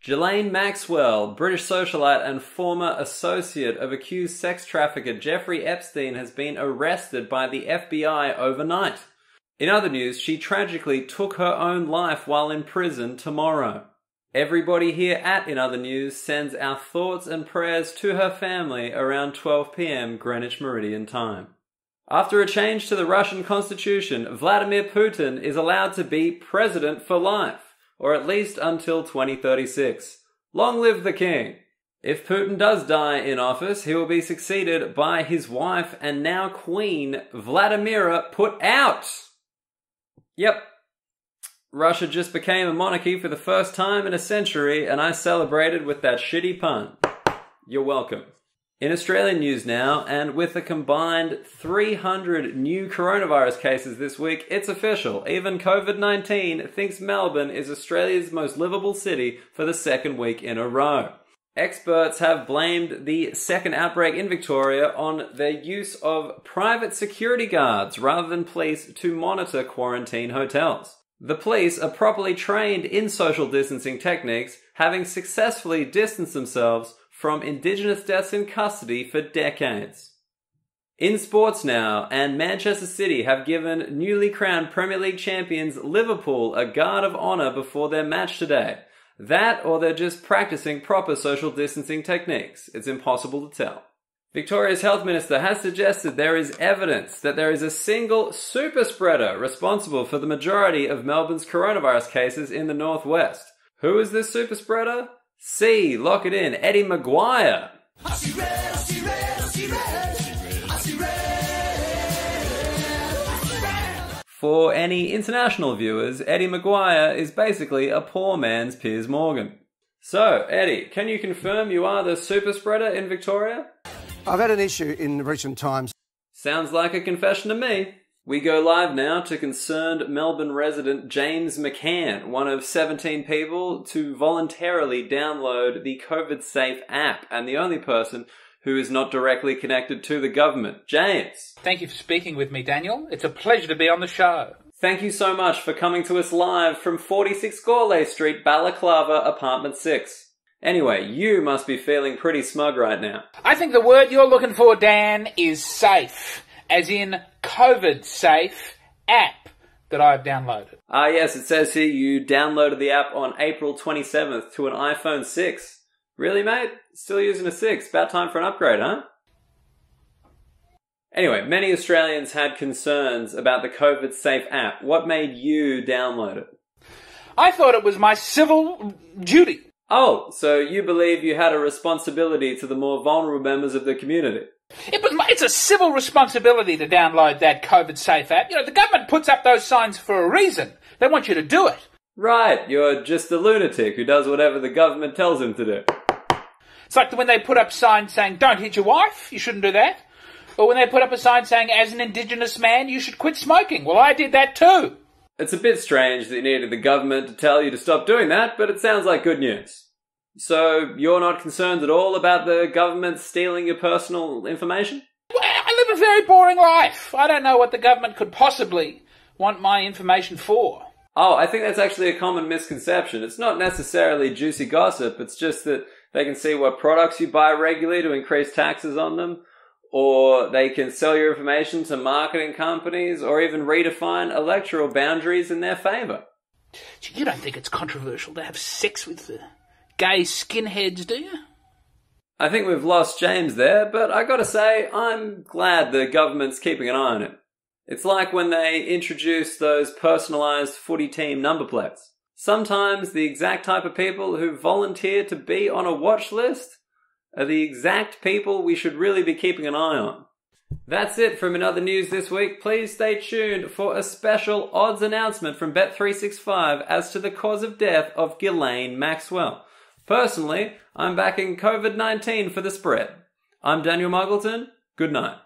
Ghislaine Maxwell, British socialite and former associate of accused sex trafficker Jeffrey Epstein, has been arrested by the FBI overnight. In other news, she tragically took her own life while in prison tomorrow. Everybody here at In Other News sends our thoughts and prayers to her family around 12 p.m. Greenwich Meridian time. After a change to the Russian constitution, Vladimir Putin is allowed to be president for life, or at least until 2036. Long live the king! If Putin does die in office, he will be succeeded by his wife and now queen, Vladimira, put out! Yep. Russia just became a monarchy for the first time in a century, and I celebrated with that shitty pun. You're welcome. In Australian news now, and with a combined 300 new coronavirus cases this week, it's official. Even COVID-19 thinks Melbourne is Australia's most livable city for the second week in a row. Experts have blamed the second outbreak in Victoria on their use of private security guards rather than police to monitor quarantine hotels. The police are properly trained in social distancing techniques, having successfully distanced themselves from Indigenous deaths in custody for decades. In sports now, and Manchester City have given newly crowned Premier League champions Liverpool a guard of honour before their match today. That, or they're just practicing proper social distancing techniques. It's impossible to tell. Victoria's Health Minister has suggested there is evidence that there is a single super spreader responsible for the majority of Melbourne's coronavirus cases in the northwest. Who is this super spreader? C, lock it in, Eddie McGuire. For any international viewers, Eddie McGuire is basically a poor man's Piers Morgan. So, Eddie, can you confirm you are the super spreader in Victoria? I've had an issue in recent times. Sounds like a confession to me. We go live now to concerned Melbourne resident James McCann, one of 17 people to voluntarily download the COVIDSafe app, and the only person who is not directly connected to the government. James. Thank you for speaking with me, Daniel. It's a pleasure to be on the show. Thank you so much for coming to us live from 46 Gourlay Street, Balaclava, Apartment 6. Anyway, you must be feeling pretty smug right now. I think the word you're looking for, Dan, is safe, as in COVIDSafe app that I've downloaded. Ah yes, it says here you downloaded the app on April 27th to an iPhone 6. Really, mate? Still using a 6. About time for an upgrade, huh? Anyway, many Australians had concerns about the COVIDSafe app. What made you download it? I thought it was my civil duty. Oh, so you believe you had a responsibility to the more vulnerable members of the community? It's a civil responsibility to download that COVIDSafe app. You know, the government puts up those signs for a reason. They want you to do it. Right, you're just a lunatic who does whatever the government tells him to do. It's like when they put up signs saying, don't hit your wife, you shouldn't do that. Or when they put up a sign saying, as an Indigenous man, you should quit smoking. Well, I did that too. It's a bit strange that you needed the government to tell you to stop doing that, but it sounds like good news. So, you're not concerned at all about the government stealing your personal information? Well, I live a very boring life. I don't know what the government could possibly want my information for. Oh, I think that's actually a common misconception. It's not necessarily juicy gossip, it's just that they can see what products you buy regularly to increase taxes on them, or they can sell your information to marketing companies, or even redefine electoral boundaries in their favour. You don't think it's controversial to have sex with the gay skinheads, do you? I think we've lost James there, but I gotta say, I'm glad the government's keeping an eye on it. It's like when they introduced those personalised footy team number plates. Sometimes the exact type of people who volunteer to be on a watch list are the exact people we should really be keeping an eye on. That's it from In Other News this week. Please stay tuned for a special odds announcement from Bet365 as to the cause of death of Ghislaine Maxwell. Personally, I'm backing COVID-19 for the spread. I'm Daniel Muggleton. Good night.